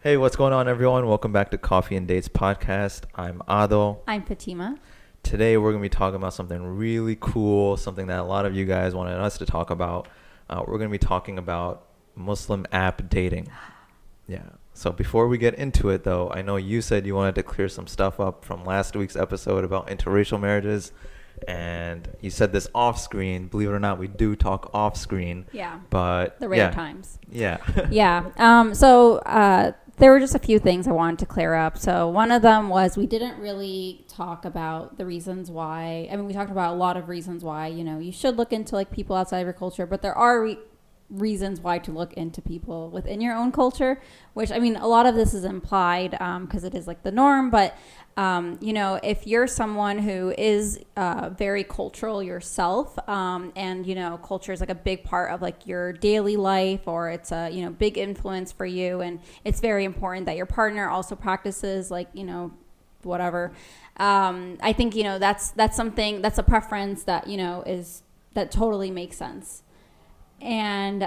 Hey, what's going on, everyone? Welcome back to Coffee and Dates podcast. I'm Adil. I'm Fatima. Today, we're going to be talking about something really cool, something that a lot of you guys wanted us to talk about. We're going to be talking about Muslim app dating. Yeah. So before we get into it, though, I know you said you wanted to clear some stuff up from last week's episode about interracial marriages. And you said this off screen. Believe it or not, we do talk off screen. Yeah. But the rare times. Yeah. Yeah. So there were just a few things I wanted to clear up. So one of them was we didn't really talk about the reasons why. I mean, we talked about a lot of reasons why, you should look into like people outside of your culture, but there are reasons why to look into people within your own culture, which, I mean, a lot of this is implied because it is like the norm, but if you're someone who is very cultural yourself, and culture is like a big part of like your daily life, or it's a big influence for you, and it's very important that your partner also practices like whatever. I think that's something, that's a preference that that totally makes sense. And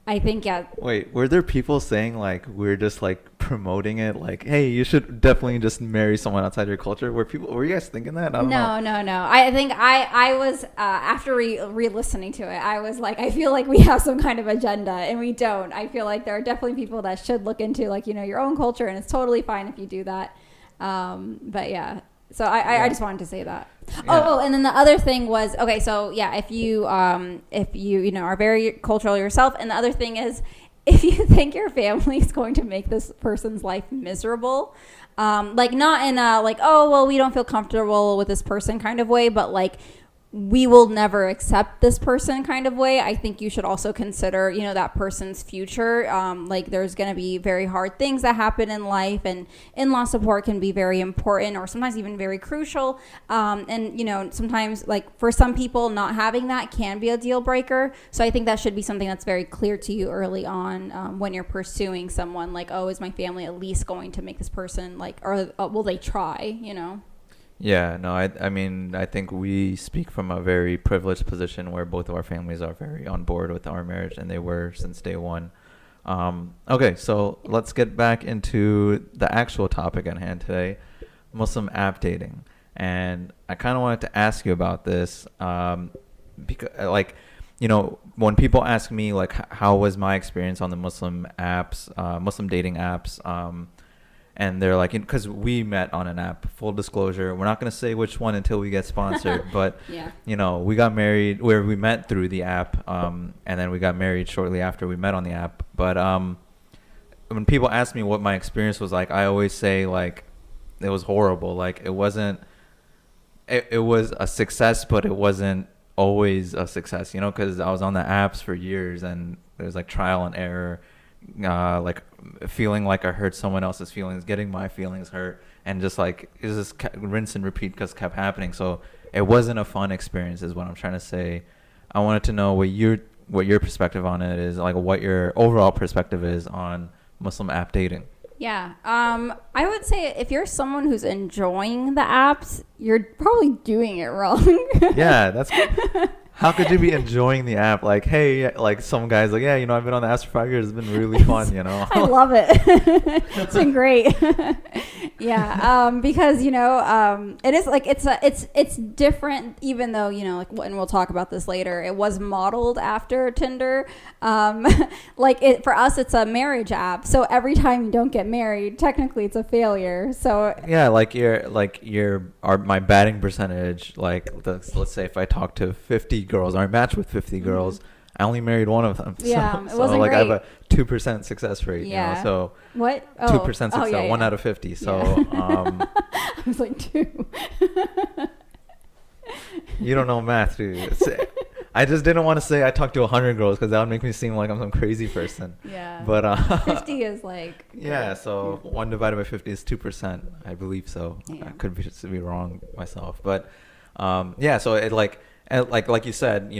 I think, yeah. Wait, were there people saying like we're just like promoting it, like, hey, you should definitely just marry someone outside your culture? Were you guys thinking that? I don't know. No. I think I was after re-listening to it, I was like, I feel like we have some kind of agenda, and we don't. I feel like there are definitely people that should look into like your own culture, and it's totally fine if you do that. But yeah. So I just wanted to say that. Yeah. Oh, and then the other thing was, okay, so yeah, if you are very cultural yourself, and the other thing is, if you think your family is going to make this person's life miserable, like not in a like, oh well, we don't feel comfortable with this person kind of way, but like, we will never accept this person kind of way, I think you should also consider, that person's future. Like there's going to be very hard things that happen in life, and in-law support can be very important, or sometimes even very crucial. And sometimes like for some people, not having that can be a deal breaker. So I think that should be something that's very clear to you early on when you're pursuing someone. Like, oh, is my family at least going to make this person like, or will they try, Yeah, no, I mean, I think we speak from a very privileged position where both of our families are very on board with our marriage, and they were since day one. Okay, so let's get back into the actual topic at hand today, Muslim app dating. And I kind of wanted to ask you about this because, like, when people ask me, like, how was my experience on the Muslim apps, Muslim dating apps, and they're like, because we met on an app, full disclosure, we're not going to say which one until we get sponsored, but yeah. We got married where we met through the app, and then we got married shortly after we met on the app. But when people ask me what my experience was like, I always say like it was horrible. Like it wasn't, it was a success, but it wasn't always a success, because I was on the apps for years, and it was like trial and error, like feeling like I hurt someone else's feelings, getting my feelings hurt, and just like it just rinse and repeat because it kept happening. So it wasn't a fun experience, is what I'm trying to say. I wanted to know what your perspective on it is, like what your overall perspective is on Muslim app dating. Yeah, I would say if you're someone who's enjoying the apps, you're probably doing it wrong. Yeah, that's. How could you be enjoying the app? Like, hey, like some guys like, yeah, I've been on the app for 5 years. It's been really fun, I love it. It's been great. Yeah, because it is like it's different. Even though like, and we'll talk about this later. It was modeled after Tinder. Like for us, it's a marriage app. So every time you don't get married, technically it's a failure. So yeah, my batting percentage. Like let's say if I talk to 50 girls, or I matched with 50 girls, I only married one of them. Yeah, so, it wasn't like great. I have a 2% success rate. Yeah. So what? 2% success, yeah. 1 out of 50. So I was like 2. You don't know math, do you? I just didn't want to say I talked to 100 girls because that would make me seem like I'm some crazy person. Yeah. But 50 is like. Yeah. So 1 divided by 50 is 2%. I believe so. Yeah. I could be wrong myself, but yeah. So it like you said,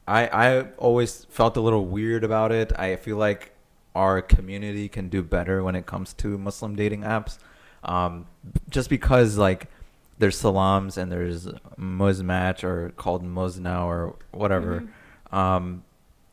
I always felt a little weird about it. I feel like our community can do better when it comes to Muslim dating apps, just because like there's salams and there's Muz Match, or called Muz now, or whatever. Mm-hmm.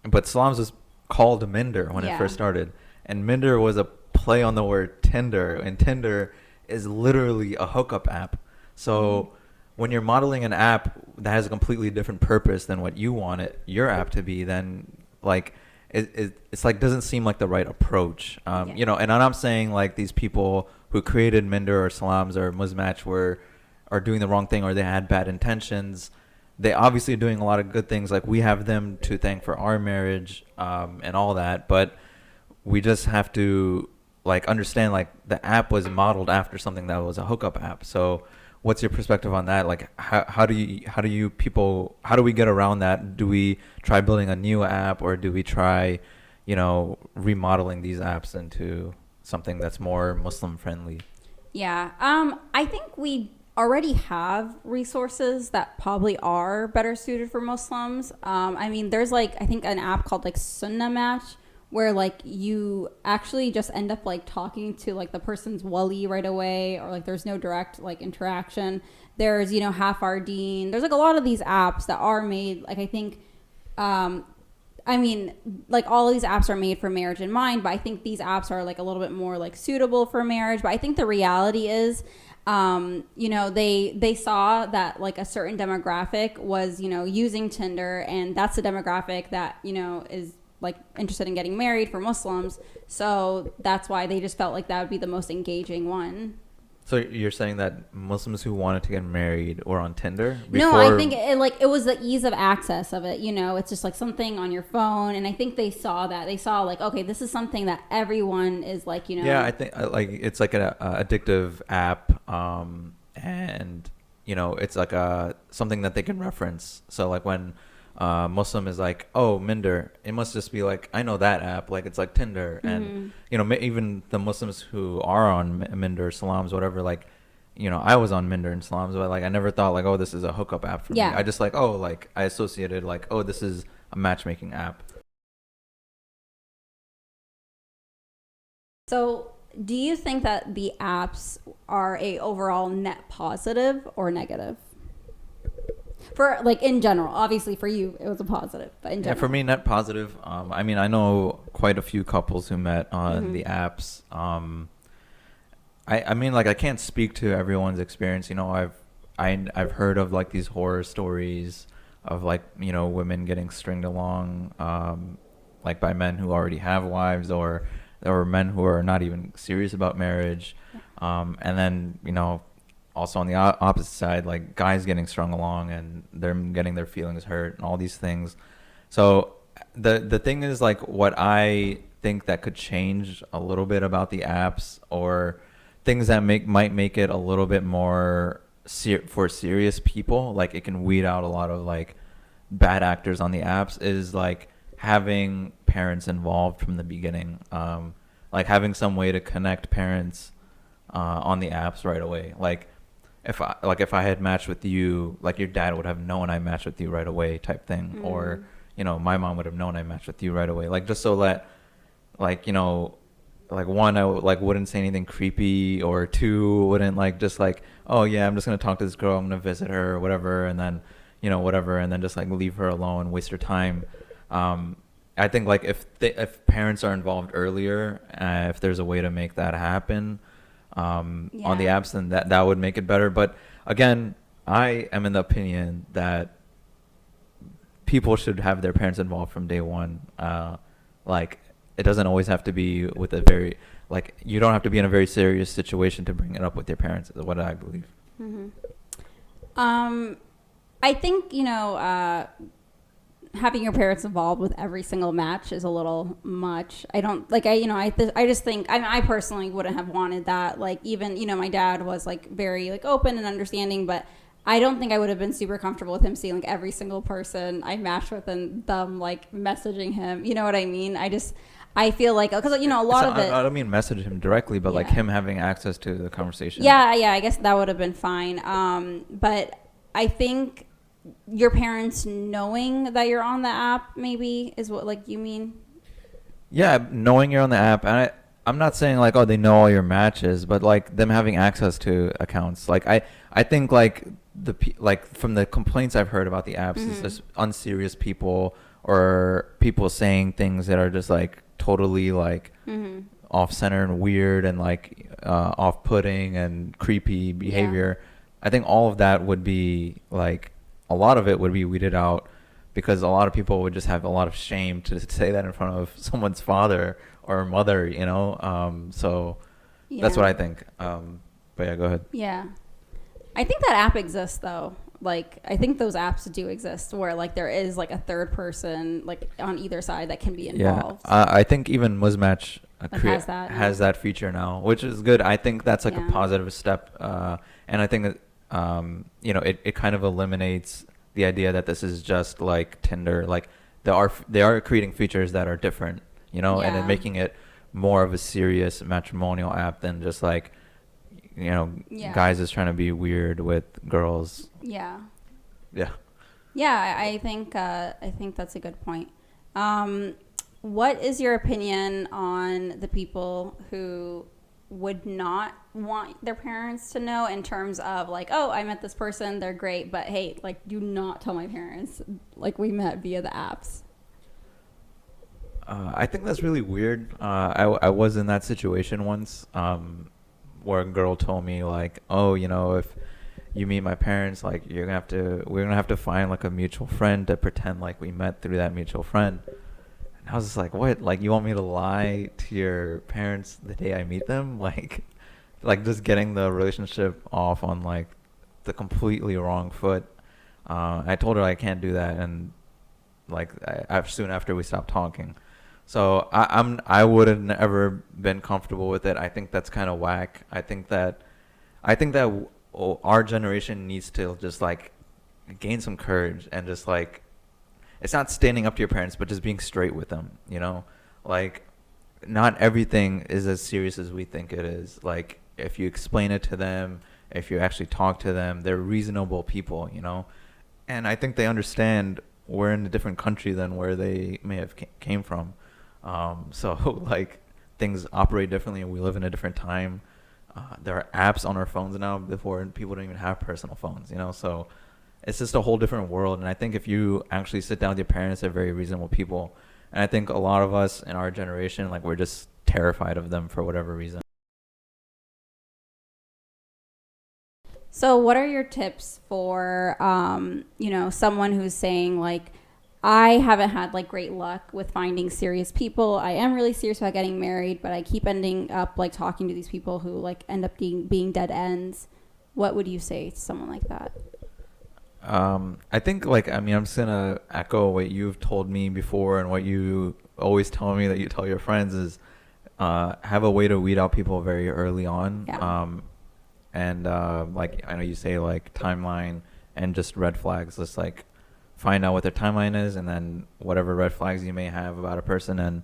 But salams was called Minder when it first started, and Minder was a play on the word Tinder, and Tinder is literally a hookup app. So when you're modeling an app that has a completely different purpose than what you want your app to be, then like it's like doesn't seem like the right approach. You know, and I'm not saying like these people who created Minder or Salams or Muzmatch are doing the wrong thing or they had bad intentions. They obviously are doing a lot of good things. Like we have them to thank for our marriage and all that, but we just have to like understand like the app was modeled after something that was a hookup app. So what's your perspective on that? Like how do we get around that? Do we try building a new app, or do we try, you know, remodeling these apps into something that's more Muslim friendly? Yeah. I think we already have resources that probably are better suited for Muslims. I mean, there's like, I think an app called like Sunnah Match, where like you actually just end up like talking to like the person's wali right away, or like there's no direct like interaction. There's, you know, Half Our Deen. There's like a lot of these apps that are made, like I think, I mean, like all of these apps are made for marriage in mind, but I think these apps are like a little bit more like suitable for marriage. But I think the reality is, you know, they saw that like a certain demographic was, you know, using Tinder, and that's the demographic that, you know, is like interested in getting married for Muslims. So that's why they just felt like that would be the most engaging one. So you're saying that Muslims who wanted to get married were on Tinder before? No, I think it was the ease of access of it. You know, it's just like something on your phone, and I think they saw that. They saw like, okay, this is something that everyone is like, you know. Yeah, I think like it's like an addictive app, and you know, it's like something that they can reference. So like when Muslim is like, oh, Minder, it must just be like, I know that app, like it's like Tinder. And you know, even the Muslims who are on Minder, Salams, whatever, like, you know, I was on Minder and Salams, but like I never thought like, oh, this is a hookup app for me. I just like, oh, like I associated like, oh, this is a matchmaking app. So do you think that the apps are a overall net positive or negative? For like in general, obviously for you it was a positive, but in general. Yeah, for me, net positive. I mean, I know quite a few couples who met on the apps. I mean, like I can't speak to everyone's experience. You know, I've heard of like these horror stories of like, you know, women getting stringed along, like by men who already have wives, or men who are not even serious about marriage, and then, you know, also on the opposite side, like guys getting strung along and they're getting their feelings hurt and all these things. So the thing is, like, what I think that could change a little bit about the apps, or things that might make it a little bit more for serious people, like it can weed out a lot of like bad actors on the apps, is like having parents involved from the beginning, like having some way to connect parents on the apps right away. Like if I had matched with you, like your dad would have known I matched with you right away, type thing. Or, you know, my mom would have known I matched with you right away. Like just so that, like, you know, like one, I wouldn't say anything creepy, or two, wouldn't like just like, oh yeah, I'm just gonna talk to this girl, I'm gonna visit her or whatever, and then, you know, whatever, and then just like leave her alone, waste her time. I think like if parents are involved earlier, if there's a way to make that happen on the apps, then that would make it better. But again, I am in the opinion that people should have their parents involved from day one. Like it doesn't always have to be with a very, like, you don't have to be in a very serious situation to bring it up with your parents, is what I believe. I think, you know, having your parents involved with every single match is a little much. I don't like, I just think, I personally wouldn't have wanted that. Like, even, you know, my dad was like very like open and understanding, but I don't think I would have been super comfortable with him seeing like every single person I matched with and them like messaging him. You know what I mean? I feel like, because, you know, a lot of it. I don't mean message him directly, but like him having access to the conversation. Yeah, I guess that would have been fine. But I think your parents knowing that you're on the app maybe is what, like, you mean? Yeah, knowing you're on the app. And I'm not saying like, oh, they know all your matches, but like them having access to accounts. Like I think like like from the complaints I've heard about the apps is just unserious people, or people saying things that are just like totally like off-center and weird and like off-putting and creepy behavior, I think all of that would be like, a lot of it would be weeded out, because a lot of people would just have a lot of shame to say that in front of someone's father or mother, you know. So that's what I think. But yeah, go ahead. Yeah. I think that app exists though. Like, I think those apps do exist where like there is like a third person like on either side that can be involved. Yeah, I think even Muzmatch has that feature now, which is good. I think that's like a positive step, and I think you know, it kind of eliminates the idea that this is just like Tinder. Like they are creating features that are different, you know, and then making it more of a serious matrimonial app than just like, you know, guys is trying to be weird with girls. Yeah. I think that's a good point. What is your opinion on the people who would not want their parents to know, in terms of like, oh, I met this person, they're great, but hey, like, do not tell my parents like we met via the apps? I think that's really weird. I was in that situation once, where a girl told me like, oh, you know, if you meet my parents, like we're gonna have to find like a mutual friend to pretend like we met through that mutual friend. And I was just like, what? Like, you want me to lie to your parents the day I meet them? Like just getting the relationship off on like the completely wrong foot. I told her I can't do that, and like soon after we stopped talking. So I would have never been comfortable with it. I think that's kind of whack. I think that our generation needs to just like gain some courage and just like, it's not standing up to your parents, but just being straight with them, you know? Like, not everything is as serious as we think it is. Like, if you explain it to them, if you actually talk to them, they're reasonable people, you know? And I think they understand we're in a different country than where they may have came from. So like, things operate differently, and we live in a different time. There are apps on our phones now, before people don't even have personal phones, you know? So it's just a whole different world. And I think if you actually sit down with your parents, they're very reasonable people. And I think a lot of us in our generation, like, we're just terrified of them for whatever reason. So what are your tips for, you know, someone who's saying like, I haven't had like great luck with finding serious people. I am really serious about getting married, but I keep ending up like talking to these people who like end up being dead ends. What would you say to someone like that? I think like, I mean, I'm just gonna echo what you've told me before, and what you always tell me that you tell your friends is, have a way to weed out people very early on. And like, I know you say like timeline and just red flags. Just like find out what their timeline is, and then whatever red flags you may have about a person, and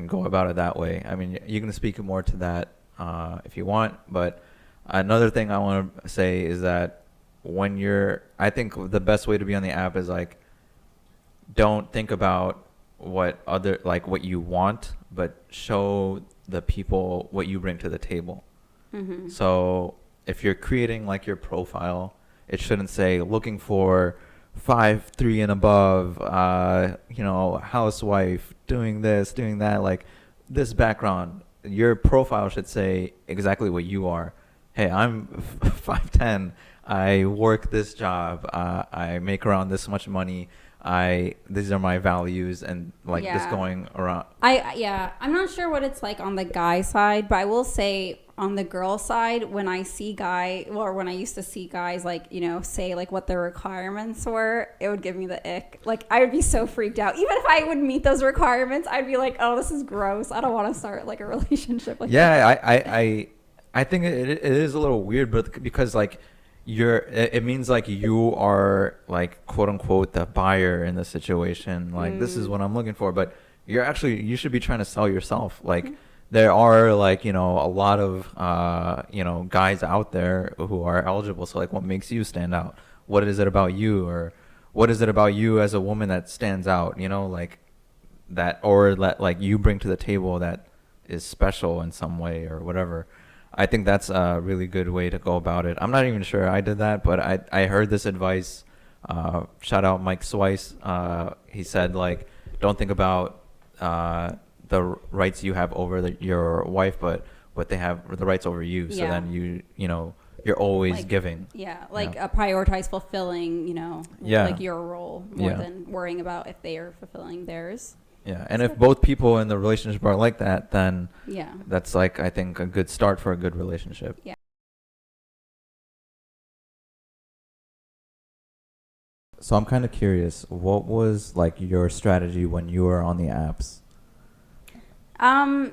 go about it that way. I mean, you can speak more to that if you want, but another thing I want to say is that I think the best way to be on the app is like, don't think about what you want, but show the people what you bring to the table. Mm-hmm. So if you're creating like your profile, it shouldn't say looking for 5'3" and above, you know, housewife, doing this, doing that, like this background. Your profile should say exactly what you are. Hey, I'm 5'10". I work this job. I make around this much money. These are my values, and like just going around. I'm not sure what it's like on the guy side, but I will say on the girl side, when I used to see guys like, you know, say like what their requirements were, it would give me the ick. Like, I would be so freaked out. Even if I would meet those requirements, I'd be like, oh, this is gross. I don't want to start like a relationship like that. I think it is a little weird, but because like it means like you are like quote unquote the buyer in the situation. Like, this is what I'm looking for, but you should be trying to sell yourself. Like, there are like, you know, a lot of you know, guys out there who are eligible. So like, what makes you stand out? What is it about you, or what is it about you as a woman that stands out? You know, like that, or that like you bring to the table that is special in some way or whatever. I think that's a really good way to go about it. I'm not even sure I did that, but I heard this advice. Shout out Mike Swice. He said like, don't think about the the rights you have over your wife, but they have the rights over you. So Yeah. then you're always Like, giving. Yeah, like Yeah. Prioritize fulfilling, Yeah. like your role more Yeah. than worrying about if they are fulfilling theirs. Yeah, and if both people in the relationship are like that, then Yeah. that's like, I think, a good start for a good relationship. Yeah. So I'm kind of curious, what was like your strategy when you were on the apps?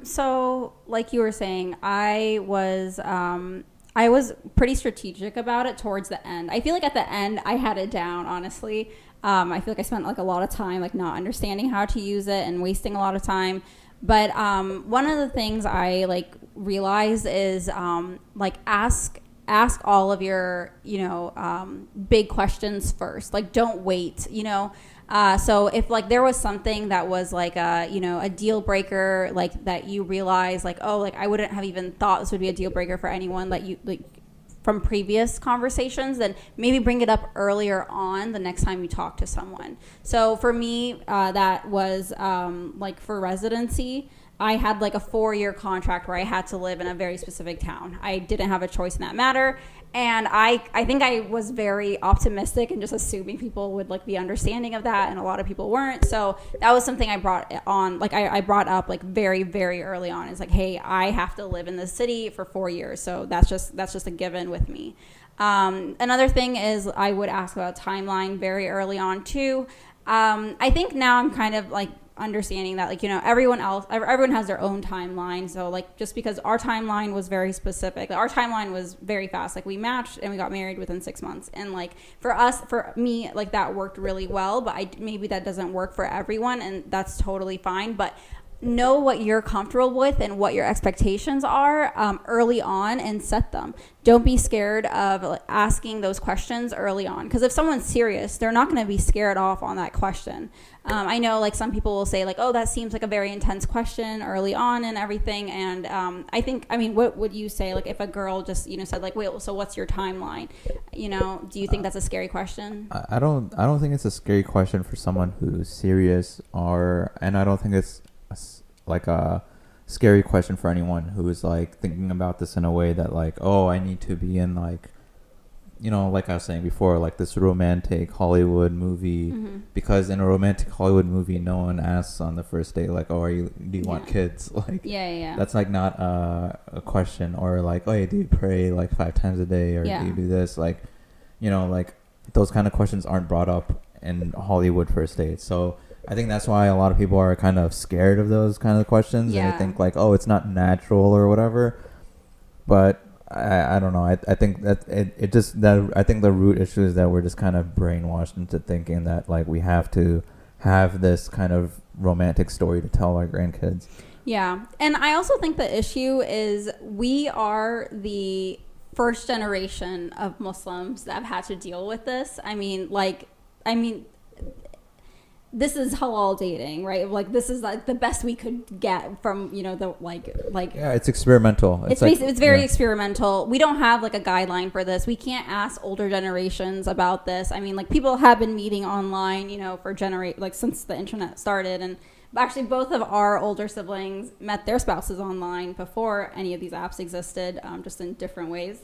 So like you were saying, I was pretty strategic about it towards the end. I feel like at the end I had it down, honestly. I feel like I spent like a lot of time like not understanding how to use it and wasting a lot of time. But one of the things I like realized is like ask all of your big questions first. Like don't wait. So if like there was something that was like a deal breaker, like that you realize like, oh, like I wouldn't have even thought this would be a deal breaker for anyone that you like from previous conversations, then maybe bring it up earlier on the next time you talk to someone. So for me, that was like for residency, I had like a 4-year contract where I had to live in a very specific town. I didn't have a choice in that matter. And I think I was very optimistic and just assuming people would like be understanding of that, and a lot of people weren't. So that was something I brought on, like I brought up like very, very early on. It's like, hey, I have to live in this city for 4 years, so that's just a given with me. Another thing is I would ask about timeline very early on too. I think now I'm kind of like understanding that like everyone has their own timeline. So like just because our timeline was very specific, our timeline was very fast. Like we matched and we got married within 6 months, and like for me like that worked really well. But maybe that doesn't work for everyone, and that's totally fine. But know what you're comfortable with and what your expectations are early on, and set them. Don't be scared of asking those questions early on, because if someone's serious, they're not going to be scared off on that question. I know like some people will say like, oh, that seems like a very intense question early on and everything. And I mean, what would you say like if a girl just said like, wait, so what's your timeline? Do you think that's a scary question? I don't think it's a scary question for someone who's serious, and I don't think it's like a scary question for anyone who is like thinking about this in a way that like, oh, I need to be in like, like I was saying before, like this romantic Hollywood movie. Mm-hmm. Because in a romantic Hollywood movie, no one asks on the first date like, oh, do you want kids? Like, yeah. That's like not a question. Or like, oh, yeah, do you pray like 5 times a day, or do you do this? Like, like those kind of questions aren't brought up in Hollywood first dates. So I think that's why a lot of people are kind of scared of those kind of questions. Yeah. And they think like, oh, it's not natural or whatever. But I don't know. I think that I think the root issue is that we're just kind of brainwashed into thinking that like we have to have this kind of romantic story to tell our grandkids. Yeah. And I also think the issue is we are the first generation of Muslims that have had to deal with this. I mean, this is halal dating, right? Like this is like the best we could get from the like yeah, it's experimental. It's very experimental. We don't have like a guideline for this. We can't ask older generations about this. I mean, like people have been meeting online, for since the internet started, and actually both of our older siblings met their spouses online before any of these apps existed, just in different ways.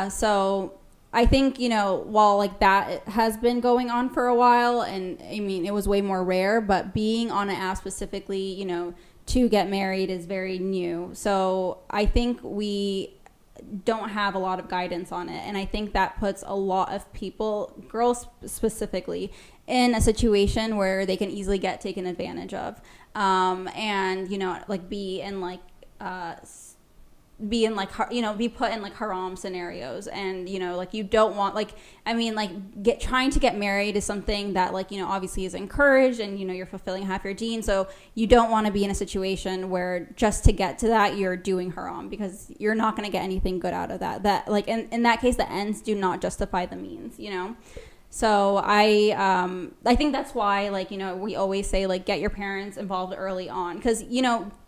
So I think, while like that has been going on for a while, and I mean, it was way more rare, but being on an app specifically, to get married is very new. So I think we don't have a lot of guidance on it. And I think that puts a lot of people, girls specifically, in a situation where they can easily get taken advantage of. And, like be in like, be put in like haram scenarios, and like you don't want trying to get married is something that obviously is encouraged, and you're fulfilling half your deen, so you don't want to be in a situation where just to get to that you're doing haram, because you're not going to get anything good out of that like in that case the ends do not justify the means. So I think that's why we always say get your parents involved early on, because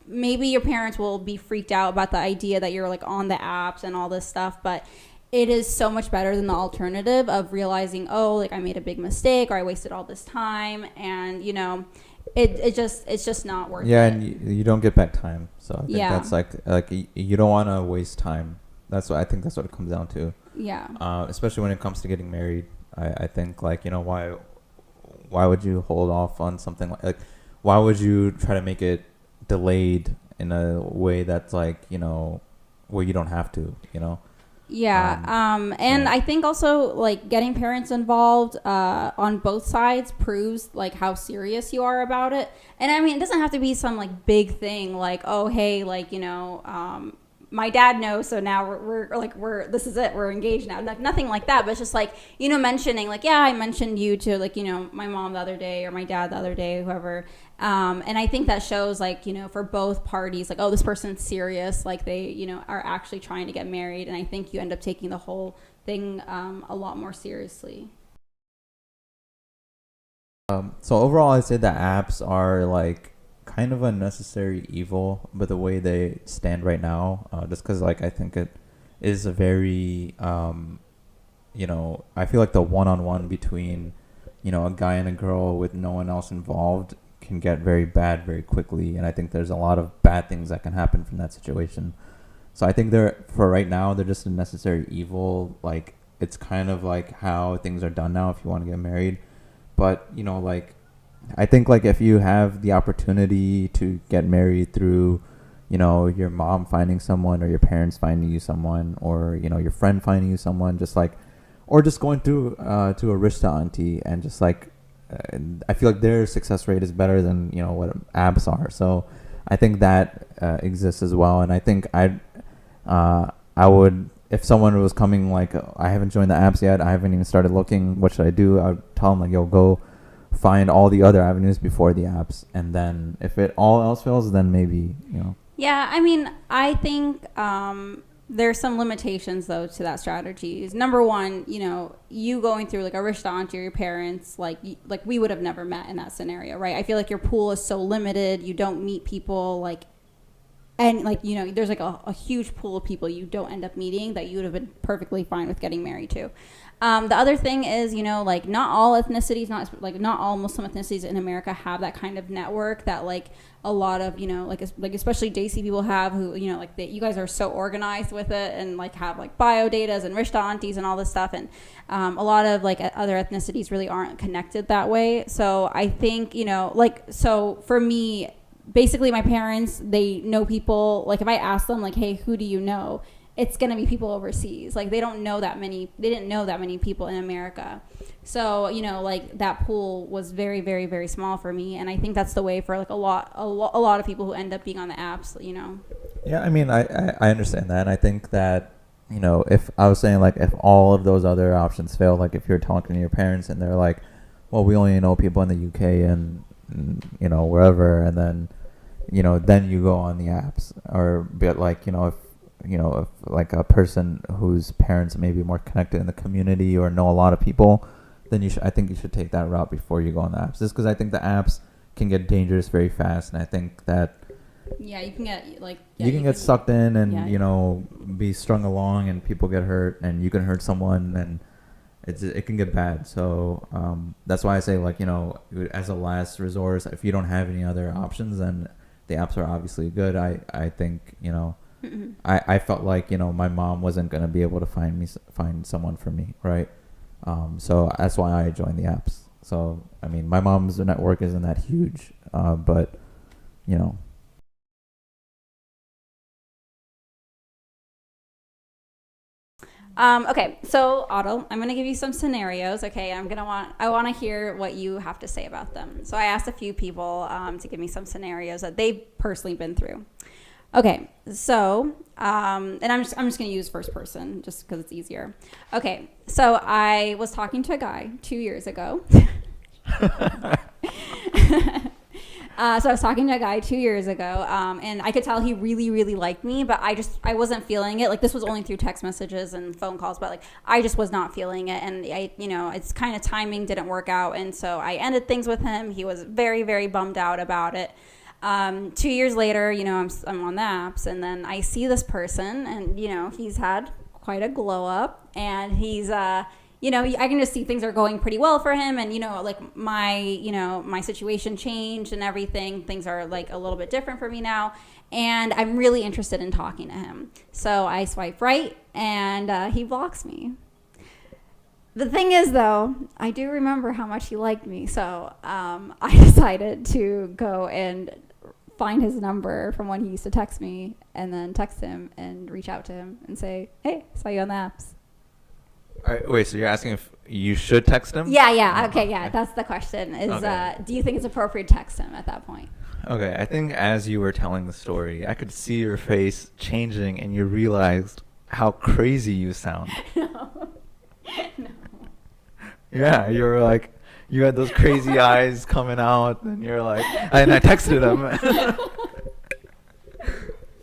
maybe your parents will be freaked out about the idea that you're on the apps and all this stuff, but it is so much better than the alternative of realizing, oh, I made a big mistake, or I wasted all this time. And it's just not worth it. Yeah, and you don't get back time. So I think Yeah. that's like you don't want to waste time. I think that's what it comes down to. Yeah. Especially when it comes to getting married. I think like, why would you hold off on something like why would you try to make it delayed in a way that's like, where you don't have to, Yeah. And so. I think also like getting parents involved on both sides proves like how serious you are about it. And I mean, it doesn't have to be some like big thing like, oh, hey, like, my dad knows, so now we're this is it, we're engaged now. Like nothing like that, but it's just like, mentioning like, yeah, I mentioned you to like, my mom the other day or my dad the other day, whoever. And I think that shows like, for both parties, like, oh, this person's serious, like they, are actually trying to get married. And I think you end up taking the whole thing a lot more seriously. So overall, I'd say the apps are like kind of a necessary evil, but the way they stand right now, just because like I think it is a very, I feel like the one-on-one between, a guy and a girl with no one else involved can get very bad very quickly, and I think there's a lot of bad things that can happen from that situation. So I think for right now, they're just a necessary evil. Like it's kind of like how things are done now if you want to get married. But, like, I think, like, if you have the opportunity to get married through, your mom finding someone or your parents finding you someone or, your friend finding you someone, just, like, or just going through to a rishta auntie and just, like, I feel like their success rate is better than, what apps are. So I think that exists as well. And I think I would... If someone was coming like, I haven't joined the apps yet, I haven't even started looking, what should I do? I would tell them like, yo, go find all the other avenues before the apps. And then if it all else fails, then maybe, Yeah, I mean, I think there's some limitations, though, to that strategy. Number one, you going through like a rishta auntie or your parents, like we would have never met in that scenario, right? I feel like your pool is so limited. You don't meet people like, and like, there's like a huge pool of people you don't end up meeting that you would have been perfectly fine with getting married to. The other thing is, like not all ethnicities, not all Muslim ethnicities in America have that kind of network that like a lot of, like especially Desi people have who, like you guys are so organized with it and like have like bio datas and rishta aunties and all this stuff. And a lot of like other ethnicities really aren't connected that way. So I think, so for me, basically my parents, they know people. Like if I ask them like, hey, who do you know, it's going to be people overseas. Like they didn't know that many people in America. So like that pool was very, very, very small for me. And I think that's the way for like a lot of people who end up being on the apps. Yeah, I mean, I understand that. And I think that, if I was saying like, if all of those other options fail, like if you're talking to your parents and they're like, well, we only know people in the UK and wherever, and then then you go on the apps. Or but like if like a person whose parents may be more connected in the community or know a lot of people, then I think you should take that route before you go on the apps, just because I think the apps can get dangerous very fast. And I think that you can get like you can get sucked in and be strung along and people get hurt and you can hurt someone and it can get bad. So that's why I say like as a last resort, if you don't have any other options, then the apps are obviously good. I think I felt like my mom wasn't gonna be able to find someone for me, right? So that's why I joined the apps. So I mean, my mom's network isn't that huge, but Okay, so Otto, I'm gonna give you some scenarios. Okay, I want to hear what you have to say about them. So I asked a few people to give me some scenarios that they've personally been through. Okay, so and I'm just gonna use first person just because it's easier. Okay, so I was talking to a guy 2 years ago. So I was talking to a guy 2 years ago, and I could tell he really, really liked me, but I wasn't feeling it. Like this was only through text messages and phone calls, but like I just was not feeling it, and it's kind of timing didn't work out, and so I ended things with him. He was very, very bummed out about it. 2 years later, I'm on the apps, and then I see this person, and he's had quite a glow up, and he's I can just see things are going pretty well for him, and like my situation changed and everything. Things are like a little bit different for me now, and I'm really interested in talking to him. So I swipe right, and he blocks me. The thing is, though, I do remember how much he liked me, so I decided to go and find his number from when he used to text me, and then text him and reach out to him and say, "Hey, saw you on the apps." All right, wait, so you're asking if you should text him? Yeah. Okay, yeah. That's the question. Do you think it's appropriate to text him at that point? Okay, I think as you were telling the story, I could see your face changing, and you realized how crazy you sound. No. Yeah, you were like, you had those crazy eyes coming out, and you're like, and I texted him.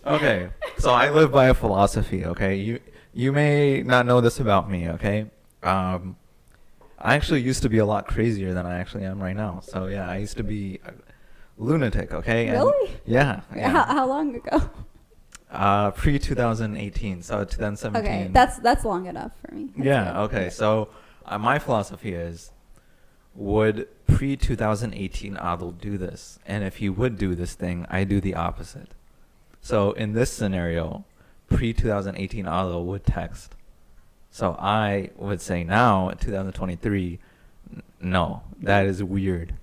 Okay, so I live by a philosophy, okay? You may not know this about me, okay? I actually used to be a lot crazier than I actually am right now. So yeah, I used to be a lunatic, okay? Really? And yeah. How long ago? Pre 2018, so 2017. Okay, that's long enough for me. Yeah. Okay. So my philosophy is, would pre 2018 Adil do this? And if he would do this thing, I do the opposite. So in this scenario, pre 2018 Adil would text. So I would say now, in 2023, no, that is weird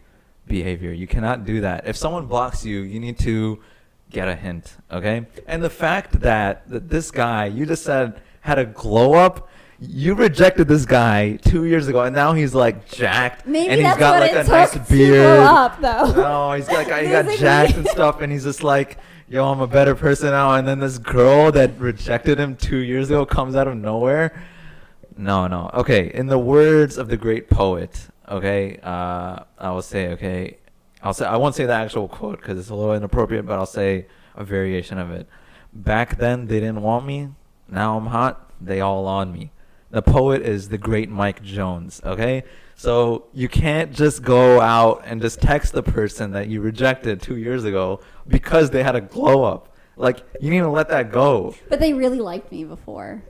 behavior. You cannot do that. If someone blocks you, you need to get a hint, okay? And the fact that this guy, you just said, had a glow up, you rejected this guy 2 years ago, and now he's like jacked, Maybe and he's that's got what like it a nice took to beard. blow up, though. No, he got jacked and stuff, and he's just like, yo, I'm a better person now. And then this girl that rejected him 2 years ago comes out of nowhere. No. Okay, in the words of the great poet, okay, I will say, okay, I won't say the actual quote because it's a little inappropriate, but I'll say a variation of it. Back then they didn't want me. Now I'm hot. They all on me. The poet is the great Mike Jones, okay? So you can't just go out and just text the person that you rejected 2 years ago because they had a glow up. Like, you need to let that go. But they really liked me before.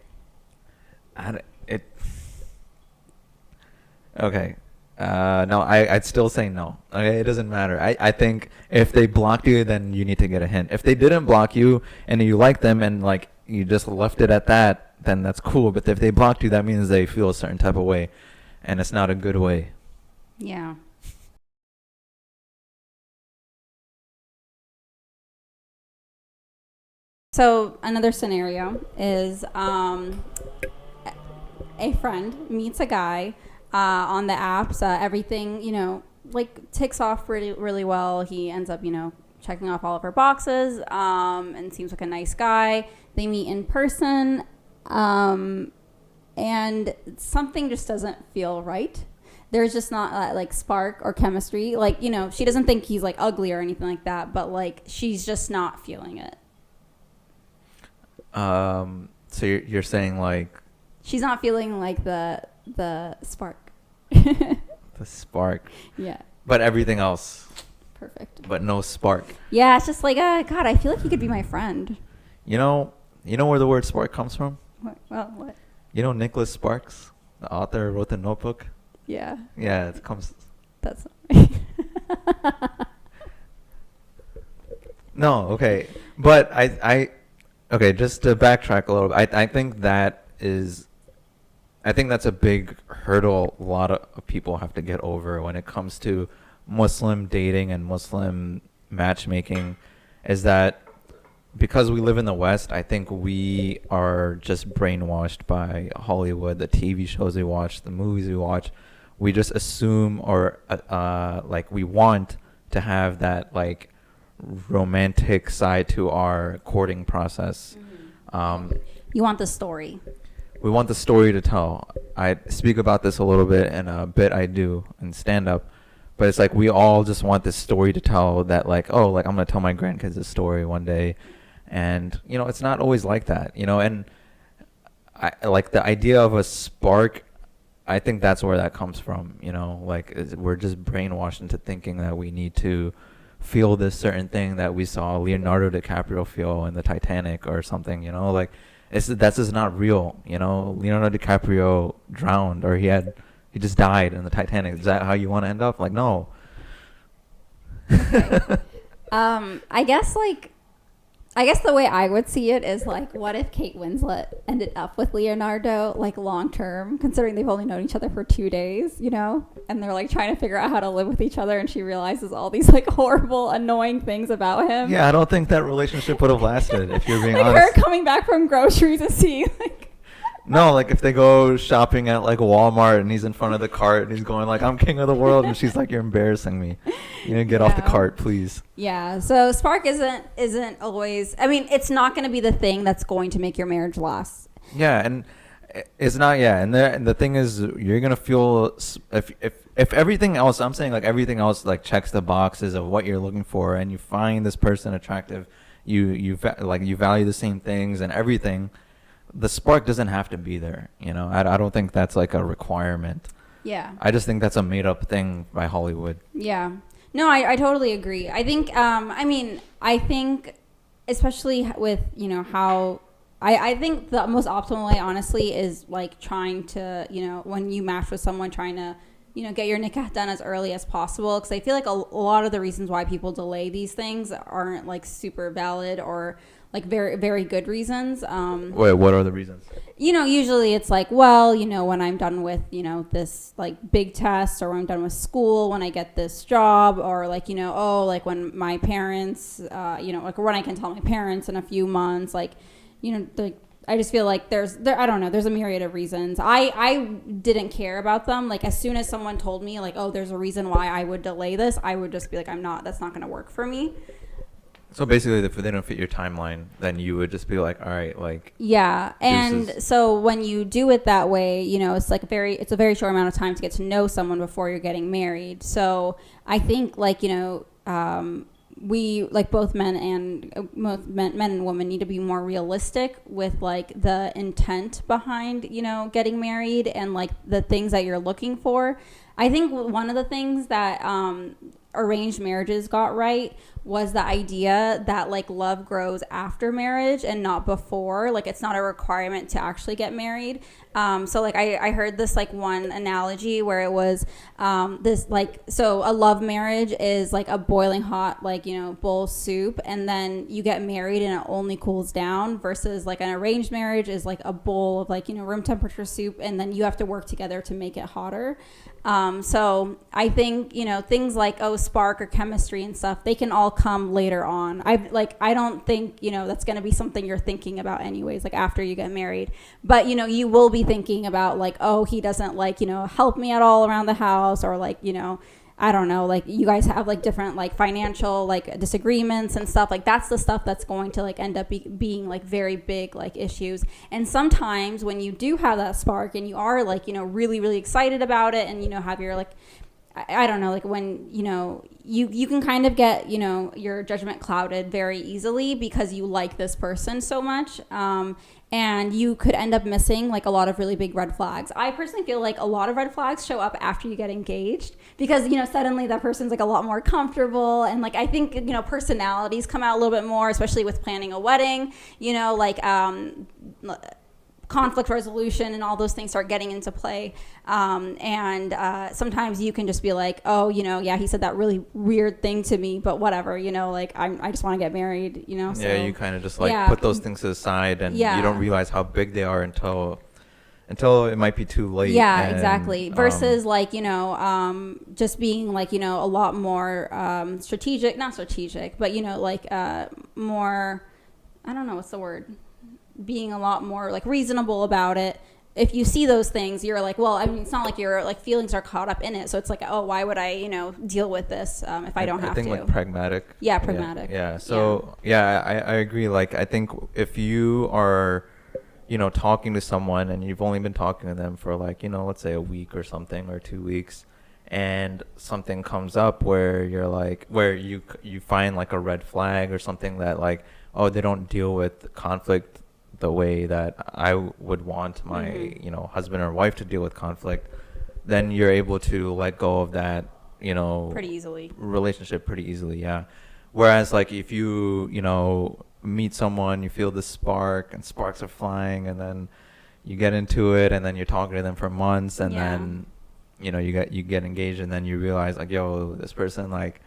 Okay. No, I'd still say no. Okay, it doesn't matter. I think if they blocked you, then you need to get a hint. If they didn't block you and you like them and like you just left it at that, then that's cool. But if they blocked you, that means they feel a certain type of way, and it's not a good way. Yeah. So another scenario is a friend meets a guy on the apps. Everything, like ticks off really, really well. He ends up, checking off all of her boxes and seems like a nice guy. They meet in person and something just doesn't feel right. There's just not like spark or chemistry. Like, she doesn't think he's like ugly or anything like that, but like she's just not feeling it. So you're saying like she's not feeling like the spark. the spark. Yeah. But everything else. Perfect. But no spark. Yeah, it's just like God, I feel like he could be my friend. You know where the word spark comes from? What? You know Nicholas Sparks, the author who wrote The Notebook? Yeah. Yeah, it comes. That's. No, okay. But okay, just to backtrack a little bit, I think that's a big hurdle a lot of people have to get over when it comes to Muslim dating and Muslim matchmaking, is that because we live in the West, I think we are just brainwashed by Hollywood, the TV shows we watch, the movies we watch. We just assume or like we want to have that like romantic side to our courting process. Mm-hmm. You want the story. We want the story to tell. I speak about this a little bit in a bit I do in stand-up, but it's like we all just want this story to tell that like, oh, like I'm going to tell my grandkids this story one day. And, it's not always like that, and I like the idea of a spark. I think that's where that comes from, like we're just brainwashed into thinking that we need to feel this certain thing that we saw Leonardo DiCaprio feel in the Titanic or something, like That's just not real. You know, Leonardo DiCaprio drowned, or he just died in the Titanic. Is that how you want to end up? Like, no. Okay. I guess the way I would see it is like, what if Kate Winslet ended up with Leonardo like long term, considering they've only known each other for 2 days, you know, and they're like trying to figure out how to live with each other, and she realizes all these like horrible, annoying things about him. Yeah, I don't think that relationship would have lasted if you're being like honest. her coming back from groceries to see like. No, like if they go shopping at like Walmart and he's in front of the cart and he's going like, I'm king of the world, and she's like, you're embarrassing me. You know, get off the cart, please. Yeah. So spark isn't always. I mean, it's not going to be the thing that's going to make your marriage last. Yeah, and it's not. Yeah, and the thing is, you're gonna feel if everything else, I'm saying like everything else like checks the boxes of what you're looking for, and you find this person attractive, you value the same things and everything. The spark doesn't have to be there, you know. I don't think that's like a requirement. Yeah. I just think that's a made up thing by Hollywood. Yeah. No, I totally agree. I think, I think especially with, you know, how I think the most optimal way, honestly, is like trying to, you know, when you match with someone, trying to, you know, get your nikah done as early as possible. Because I feel like a lot of the reasons why people delay these things aren't like super valid or like very, very good reasons. Wait, what are the reasons? You know, usually it's like, well, you know, when I'm done with, you know, this like big test, or when I'm done with school, when I get this job, or like, you know, oh, like when my parents, you know, like when I can tell my parents in a few months, like, you know, like, I just feel like I don't know, there's a myriad of reasons. I didn't care about them. Like as soon as someone told me like, oh, there's a reason why I would delay this, I would just be like, that's not going to work for me. So basically, if they don't fit your timeline, then you would just be like, all right, like. Yeah, and deuces. so when you do it that way, you know, it's a very short amount of time to get to know someone before you're getting married. So I think like, you know, we like both men and women need to be more realistic with like the intent behind, you know, getting married and like the things that you're looking for. I think one of the things that arranged marriages got right was the idea that like love grows after marriage and not before. Like it's not a requirement to actually get married. So like I heard this like one analogy where it was this like, so a love marriage is like a boiling hot like, you know, bowl of soup, and then you get married and it only cools down, versus like an arranged marriage is like a bowl of like, you know, room temperature soup, and then you have to work together to make it hotter. So I think, you know, things like, oh, spark or chemistry and stuff, they can all come later on. I don't think, you know, that's going to be something you're thinking about anyways, like after you get married. But, you know, you will be thinking about like, oh, he doesn't like, you know, help me at all around the house, or like, you know, I don't know, like you guys have like different like financial like disagreements and stuff. Like that's the stuff that's going to like end up being like very big like issues. And sometimes when you do have that spark and you are like, you know, really, really excited about it, and, you know, have your like, I don't know, like when, you know, you can kind of get, you know, your judgment clouded very easily because you like this person so much. And you could end up missing like a lot of really big red flags. I personally feel like a lot of red flags show up after you get engaged, because, you know, suddenly that person's like a lot more comfortable. And like, I think, you know, personalities come out a little bit more, especially with planning a wedding, you know, like, conflict resolution and all those things start getting into play. And sometimes you can just be like, oh, you know, yeah, he said that really weird thing to me, but whatever, you know, like I just want to get married, you know? So, yeah, you kind of just like put those things aside, and you don't realize how big they are until it might be too late. Yeah, and, exactly. Versus like, you know, just being like, you know, a lot more not strategic, but, you know, like more, I don't know what's the word, being a lot more like reasonable about it. If you see those things, you're like, well, I mean, it's not like your like feelings are caught up in it, so it's like, oh, why would I, you know, deal with this if I don't have to? I think like pragmatic. Yeah, pragmatic. Yeah. So I agree. Like I think if you are, you know, talking to someone and you've only been talking to them for like, you know, let's say a week or something, or 2 weeks, and something comes up where you're like, where you find like a red flag or something that like, oh, they don't deal with conflict the way that I would want my, you know, husband or wife to deal with conflict, then you're able to let go of that, you know, pretty easily. Relationship pretty easily, yeah. Whereas like if you know, meet someone, you feel the spark, and sparks are flying, and then you get into it, and then you're talking to them for months, and then you get engaged, and then you realize like, yo, this person like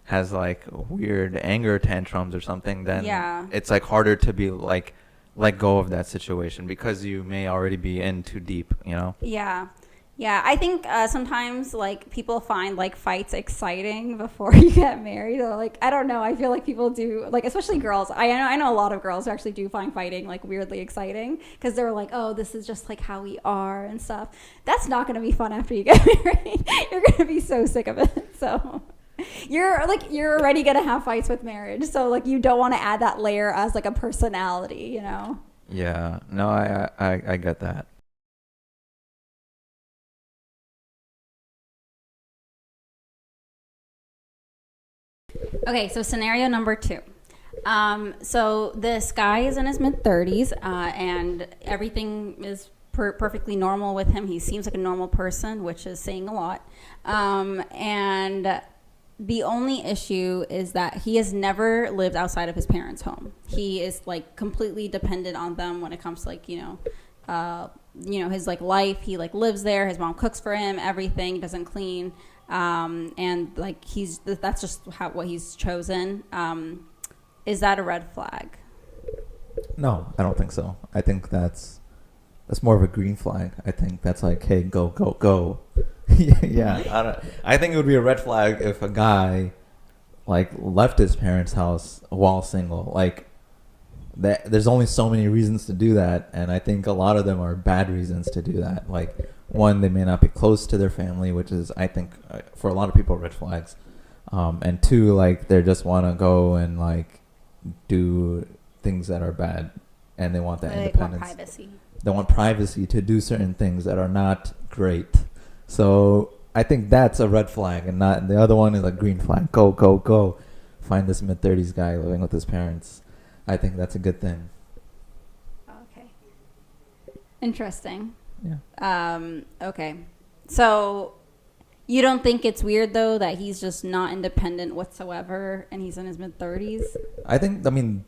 has like weird anger tantrums or something. Then it's like harder to be like let go of that situation because you may already be in too deep, you know? Yeah, I think sometimes like people find like fights exciting before you get married. Or, like, I don't know. I feel like people do, like, especially girls. I know a lot of girls who actually do find fighting like weirdly exciting because they're like, oh, this is just like how we are and stuff. That's not going to be fun after you get married. You're going to be so sick of it. So you're already going to have fights with marriage. So like you don't want to add that layer as like a personality, you know? Yeah. No, I get that. Okay, so scenario number 2. So this guy is in his mid-30s, and everything is perfectly normal with him. He seems like a normal person, which is saying a lot. And the only issue is that he has never lived outside of his parents' home. He is like completely dependent on them when it comes to like, his like life. He like lives there. His mom cooks for him, everything, doesn't clean. And like that's just what he's chosen. Is that a red flag? No, I don't think so. I think that's more of a green flag. I think that's like, hey, go, go, go. Yeah, I think it would be a red flag if a guy like left his parents' house while single. Like there's only so many reasons to do that, and I think a lot of them are bad reasons to do that. Like, one, they may not be close to their family, which is, I think, for a lot of people, red flags. And two, like, they just want to go and like do things that are bad, and they want that independence. Want privacy. They want privacy to do certain things that are not great. So I think that's a red flag, and not the other one is a green flag. Go, go, go. Find this mid-30s guy living with his parents. I think that's a good thing. Okay. Interesting. Yeah. Okay. So you don't think it's weird though that he's just not independent whatsoever and he's in his mid-30s? I mean,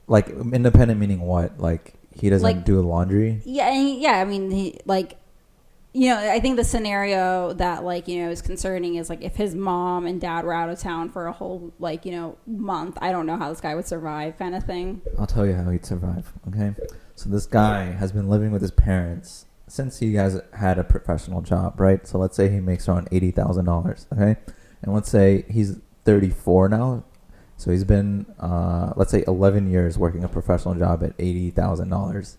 like independent meaning what? Like he doesn't like, do laundry? Yeah, I mean, he like, I think the scenario that like, is concerning is like if his mom and dad were out of town for a whole like, month. I don't know how this guy would survive, kind of thing. I'll tell you how he'd survive. Okay. So this guy has been living with his parents since he has had a professional job, right? So let's say he makes around $80,000, okay? And let's say he's 34 now. So he's been, let's say 11 years working a professional job at $80,000,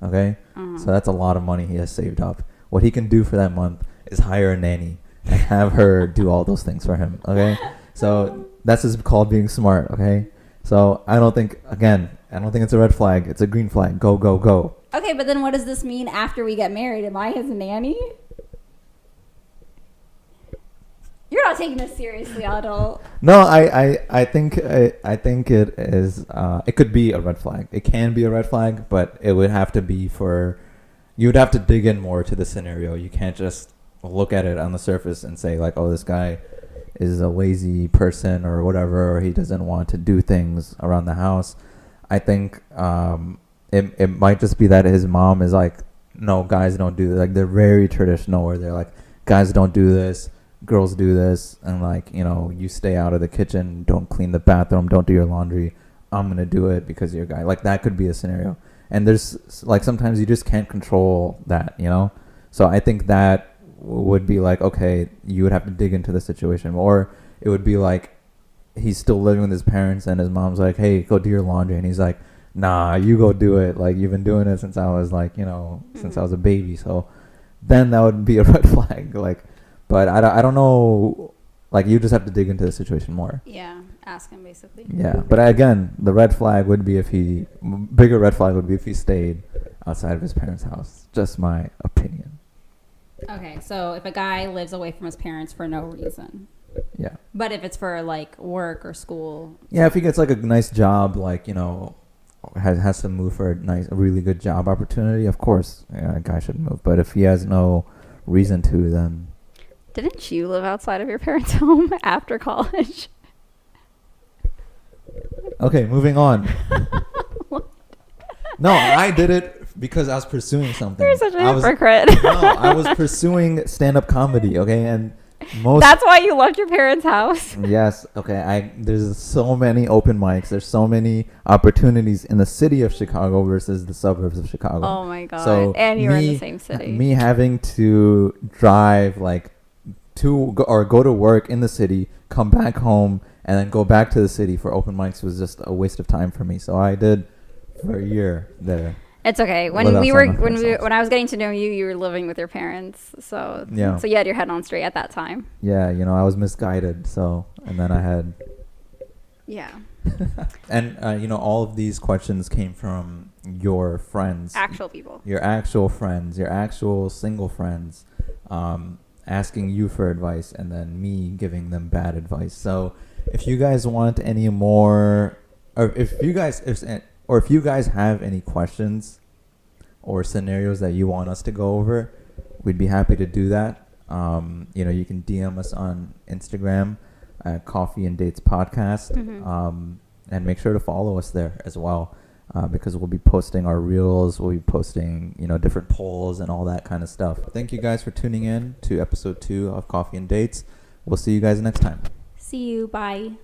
okay? So that's a lot of money he has saved up. What he can do for that month is hire a nanny and have her do all those things for him, okay? So that's just called being smart, okay? So I don't think it's a red flag. It's a green flag. Go, go, go. Okay, but then what does this mean after we get married? Am I his nanny? You're not taking this seriously, Adil. No, I think it is. It could be a red flag. It can be a red flag, but it would have to be you would have to dig in more to the scenario. You can't just look at it on the surface and say like, oh, this guy is a lazy person or whatever, or he doesn't want to do things around the house. I think it might just be that his mom is like, no, guys don't do this. Like, they're very traditional where they're like, guys don't do this, girls do this, and like, you stay out of the kitchen, don't clean the bathroom, don't do your laundry. I'm gonna do it because you're a guy. Like, that could be a scenario. And there's like sometimes you just can't control that, So I think that would be like, okay, you would have to dig into the situation. Or it would be like he's still living with his parents and his mom's like, hey, go do your laundry. And he's like, nah, you go do it. Like, you've been doing it since I was like, since I was a baby. So then that would be a red flag. Like, but I don't know. Like, you just have to dig into the situation more. Yeah, ask him basically. Yeah, but again, the red flag would be bigger red flag would be if he stayed outside of his parents' house. Just my opinion. Okay, so if a guy lives away from his parents for no reason. Yeah. But if it's for like work or school. Yeah, if he gets like a nice job, like, has to move for a really good job opportunity, of course, a guy should move. But if he has no reason to, then... Didn't you live outside of your parents' home after college? Okay, moving on. No, I did it because I was pursuing something. You're such a I was, hypocrite. no, I was pursuing stand-up comedy. Okay, and most. That's why you left your parents' house. Yes. Okay. There's so many open mics. There's so many opportunities in the city of Chicago versus the suburbs of Chicago. Oh my god! So and you're in the same city. Me having to drive like go to work in the city, come back home, and then go back to the city for open mics was just a waste of time for me. So I did for a year there. It's okay. When I was getting to know you, you were living with your parents, so yeah. So you had your head on straight at that time. Yeah, I was misguided. So and then I had. Yeah. And all of these questions came from your friends, actual people, your actual friends, your actual single friends, asking you for advice, and then me giving them bad advice. So if you guys want any more, or if you guys have any questions or scenarios that you want us to go over, we'd be happy to do that. You can DM us on Instagram at Coffee and Dates Podcast, and make sure to follow us there as well, because we'll be posting our reels, we'll be posting different polls and all that kind of stuff. Thank you guys for tuning in to episode 2 of Coffee and Dates. We'll see you guys next time. See you. Bye.